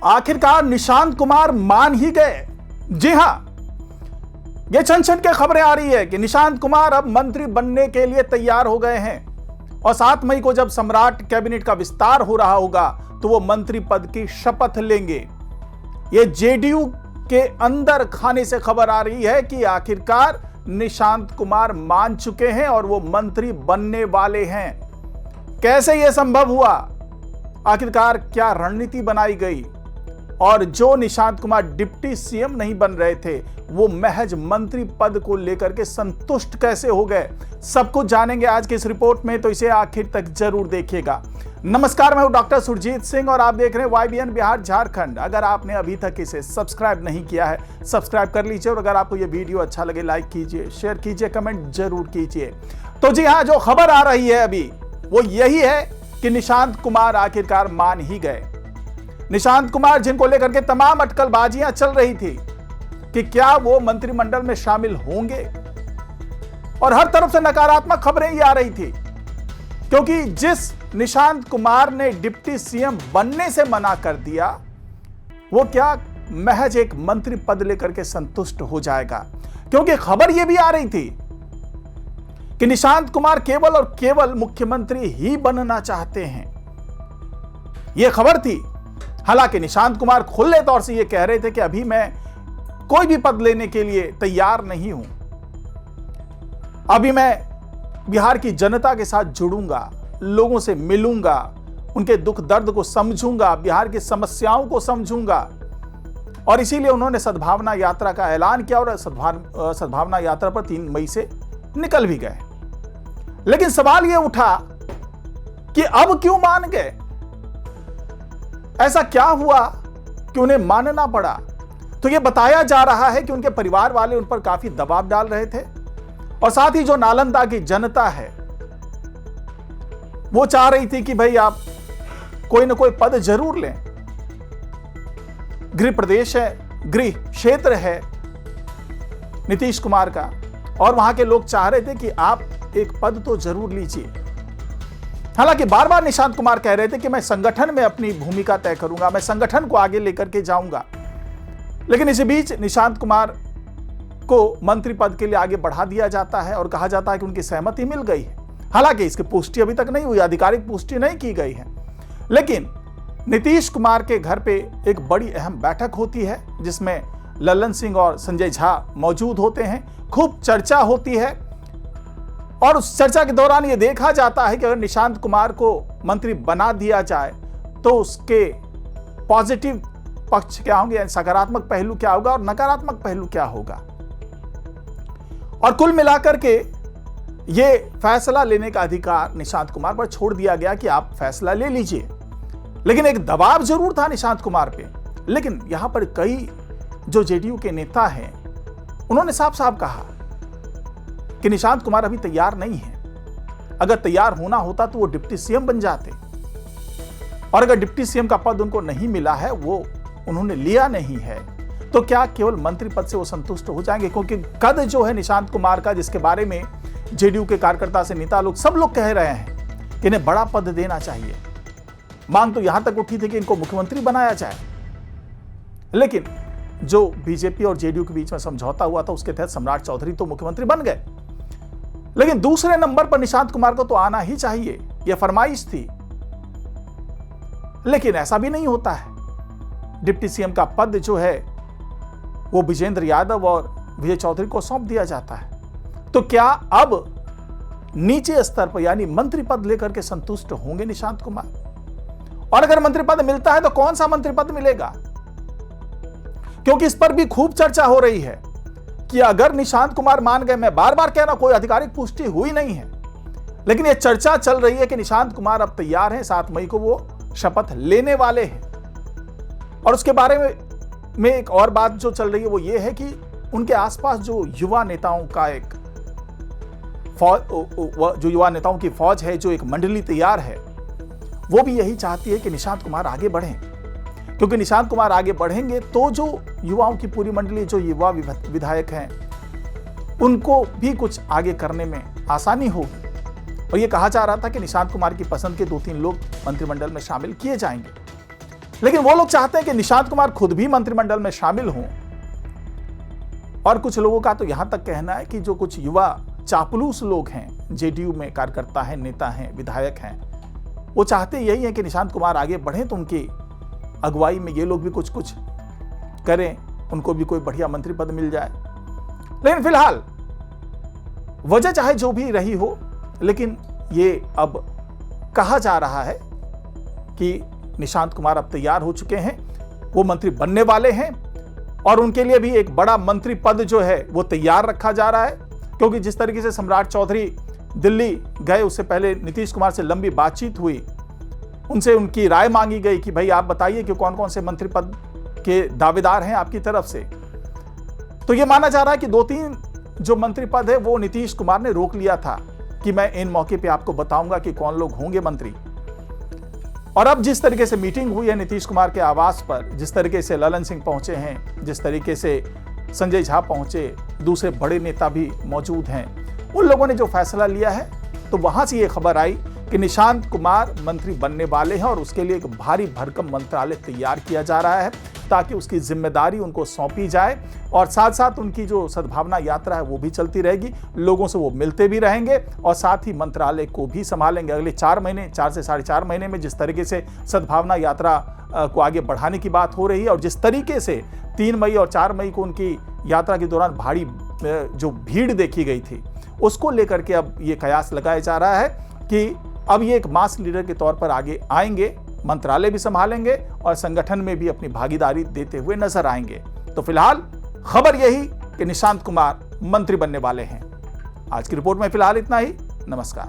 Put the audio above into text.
आखिरकार निशांत कुमार मान ही गए। जी हां, यह छन-छन के खबरें आ रही है कि निशांत कुमार अब मंत्री बनने के लिए तैयार हो गए हैं और 7 मई को जब सम्राट कैबिनेट का विस्तार हो रहा होगा तो वो मंत्री पद की शपथ लेंगे। ये जेडीयू के अंदर खाने से खबर आ रही है कि आखिरकार निशांत कुमार मान चुके हैं और वो मंत्री बनने वाले हैं। कैसे यह संभव हुआ, आखिरकार क्या रणनीति बनाई गई, और जो निशांत कुमार डिप्टी सीएम नहीं बन रहे थे वो महज मंत्री पद को लेकर के संतुष्ट कैसे हो गए, सब कुछ जानेंगे आज की इस रिपोर्ट में, तो इसे आखिर तक जरूर देखिएगा। नमस्कार, मैं हूं डॉक्टर सुरजीत सिंह और आप देख रहे हैं YBN बिहार झारखंड। अगर आपने अभी तक इसे सब्सक्राइब नहीं किया है सब्सक्राइब कर लीजिए और अगर आपको यह वीडियो अच्छा लगे लाइक कीजिए, शेयर कीजिए, कमेंट जरूर कीजिए। तो जी हां, जो खबर आ रही है अभी वो यही है कि निशांत कुमार आखिरकार मान ही गए। निशांत कुमार जिनको लेकर के तमाम अटकलबाजियां चल रही थी कि क्या वो मंत्रिमंडल में शामिल होंगे, और हर तरफ से नकारात्मक खबरें ही आ रही थी, क्योंकि जिस निशांत कुमार ने डिप्टी सीएम बनने से मना कर दिया वो क्या महज एक मंत्री पद लेकर के संतुष्ट हो जाएगा। क्योंकि खबर यह भी आ रही थी कि निशांत कुमार केवल और केवल मुख्यमंत्री ही बनना चाहते हैं, यह खबर थी। हालांकि निशांत कुमार खुले तौर से यह कह रहे थे कि अभी मैं कोई भी पद लेने के लिए तैयार नहीं हूं, अभी मैं बिहार की जनता के साथ जुड़ूंगा, लोगों से मिलूंगा, उनके दुख दर्द को समझूंगा, बिहार की समस्याओं को समझूंगा, और इसीलिए उन्होंने सद्भावना यात्रा का ऐलान किया और सद्भावना यात्रा पर 3 मई से निकल भी गए। लेकिन सवाल यह उठा कि अब क्यों मान गए, ऐसा क्या हुआ कि उन्हें मानना पड़ा। तो यह बताया जा रहा है कि उनके परिवार वाले उन पर काफी दबाव डाल रहे थे और साथ ही जो नालंदा की जनता है वो चाह रही थी कि भाई आप कोई ना कोई पद जरूर लें। गृह प्रदेश है, गृह क्षेत्र है नीतीश कुमार का, और वहां के लोग चाह रहे थे कि आप एक पद तो जरूर लीजिए। हालांकि बार बार निशांत कुमार कह रहे थे कि मैं संगठन में अपनी भूमिका तय करूंगा, मैं संगठन को आगे लेकर के जाऊंगा। लेकिन इसी बीच निशांत कुमार को मंत्री पद के लिए आगे बढ़ा दिया जाता है और कहा जाता है कि उनकी सहमति मिल गई है। हालांकि इसकी पुष्टि अभी तक नहीं हुई, आधिकारिक पुष्टि नहीं की गई है। लेकिन नीतीश कुमार के घर पे एक बड़ी अहम बैठक होती है जिसमें लल्लन सिंह और संजय झा मौजूद होते हैं, खूब चर्चा होती है, और उस चर्चा के दौरान यह देखा जाता है कि अगर निशांत कुमार को मंत्री बना दिया जाए तो उसके पॉजिटिव पक्ष क्या होंगे, सकारात्मक पहलू क्या होगा और नकारात्मक पहलू क्या होगा। और कुल मिलाकर के ये फैसला लेने का अधिकार निशांत कुमार पर छोड़ दिया गया कि आप फैसला ले लीजिए। लेकिन एक दबाव जरूर था निशांत कुमार पे। लेकिन यहां पर कई जो जेडीयू के नेता हैं उन्होंने साफ साफ कहा कि निशांत कुमार अभी तैयार नहीं है। अगर तैयार होना होता तो वो डिप्टी सीएम बन जाते, और अगर डिप्टी सीएम का पद उनको नहीं मिला है, वो उन्होंने लिया नहीं है, तो क्या केवल मंत्री पद से वो संतुष्ट हो जाएंगे। क्योंकि कद जो है निशांत कुमार का, जिसके बारे में जेडीयू के कार्यकर्ता से नेता लोग सब लोग कह रहे हैं कि इन्हें बड़ा पद देना चाहिए। मांग तो यहां तक उठी थी कि इनको मुख्यमंत्री बनाया जाए। लेकिन जो बीजेपी और जेडीयू के बीच में समझौता हुआ था उसके तहत सम्राट चौधरी तो मुख्यमंत्री बन गए, लेकिन दूसरे नंबर पर निशांत कुमार को तो आना ही चाहिए, यह फरमाइश थी। लेकिन ऐसा भी नहीं होता है। डिप्टी सीएम का पद जो है वो विजेंद्र यादव और विजय चौधरी को सौंप दिया जाता है। तो क्या अब नीचे स्तर पर यानी मंत्री पद लेकर के संतुष्ट होंगे निशांत कुमार? और अगर मंत्री पद मिलता है तो कौन सा मंत्री पद मिलेगा? क्योंकि इस पर भी खूब चर्चा हो रही है कि अगर निशांत कुमार मान गए, मैं बार बार कह रहा हूं कोई आधिकारिक पुष्टि हुई नहीं है, लेकिन यह चर्चा चल रही है कि निशांत कुमार अब तैयार हैं, 7 मई को वो शपथ लेने वाले हैं। और उसके बारे में एक और बात जो चल रही है वो ये है कि उनके आसपास जो युवा नेताओं का एक जो युवा नेताओं की फौज है, जो एक मंडली तैयार है, वो भी यही चाहती है कि निशांत कुमार आगे बढ़ें। क्योंकि निशांत कुमार आगे बढ़ेंगे तो जो युवाओं की पूरी मंडली, जो युवा विधायक हैं, उनको भी कुछ आगे करने में आसानी होगी। और यह कहा जा रहा था कि निशांत कुमार की पसंद के 2-3 लोग मंत्रिमंडल में शामिल किए जाएंगे। लेकिन वो लोग चाहते हैं कि निशांत कुमार खुद भी मंत्रिमंडल में शामिल हों। और कुछ लोगों का तो यहां तक कहना है कि जो कुछ युवा चापलूस लोग हैं, जेडीयू में कार्यकर्ता हैं, नेता हैं, विधायक हैं, वो चाहते यही है कि निशांत कुमार आगे बढ़ें तो उनकी अगुवाई में ये लोग भी कुछ कुछ करें, उनको भी कोई बढ़िया मंत्री पद मिल जाए। लेकिन फिलहाल वजह चाहे जो भी रही हो, लेकिन ये अब कहा जा रहा है कि निशांत कुमार अब तैयार हो चुके हैं, वो मंत्री बनने वाले हैं और उनके लिए भी एक बड़ा मंत्री पद जो है वो तैयार रखा जा रहा है। क्योंकि जिस तरीके से सम्राट चौधरी दिल्ली गए, उससे पहले नीतीश कुमार से लंबी बातचीत हुई, उनसे उनकी राय मांगी गई कि भाई आप बताइए कि कौन कौन से मंत्री पद के दावेदार हैं आपकी तरफ से। तो यह माना जा रहा है कि 2-3 जो मंत्री पद है वो नीतीश कुमार ने रोक लिया था कि मैं इन मौके पे आपको बताऊंगा कि कौन लोग होंगे मंत्री। और अब जिस तरीके से मीटिंग हुई है नीतीश कुमार के आवास पर, जिस तरीके से ललन सिंह पहुंचे हैं, जिस तरीके से संजय झा पहुंचे, दूसरे बड़े नेता भी मौजूद हैं, उन लोगों ने जो फैसला लिया है, तो वहां से ये खबर आई कि निशांत कुमार मंत्री बनने वाले हैं और उसके लिए एक भारी भरकम मंत्रालय तैयार किया जा रहा है ताकि उसकी जिम्मेदारी उनको सौंपी जाए और साथ साथ उनकी जो सद्भावना यात्रा है वो भी चलती रहेगी, लोगों से वो मिलते भी रहेंगे और साथ ही मंत्रालय को भी संभालेंगे। अगले 4 महीने, 4 से 4.5 महीने में जिस तरीके से सद्भावना यात्रा को आगे बढ़ाने की बात हो रही है और जिस तरीके से 3 मई और 4 मई को उनकी यात्रा के दौरान भारी जो भीड़ देखी गई थी, उसको लेकर के अब ये कयास लगाया जा रहा है कि अब ये एक मास लीडर के तौर पर आगे आएंगे, मंत्रालय भी संभालेंगे और संगठन में भी अपनी भागीदारी देते हुए नजर आएंगे। तो फिलहाल खबर यही कि निशांत कुमार मंत्री बनने वाले हैं। आज की रिपोर्ट में फिलहाल इतना ही। नमस्कार।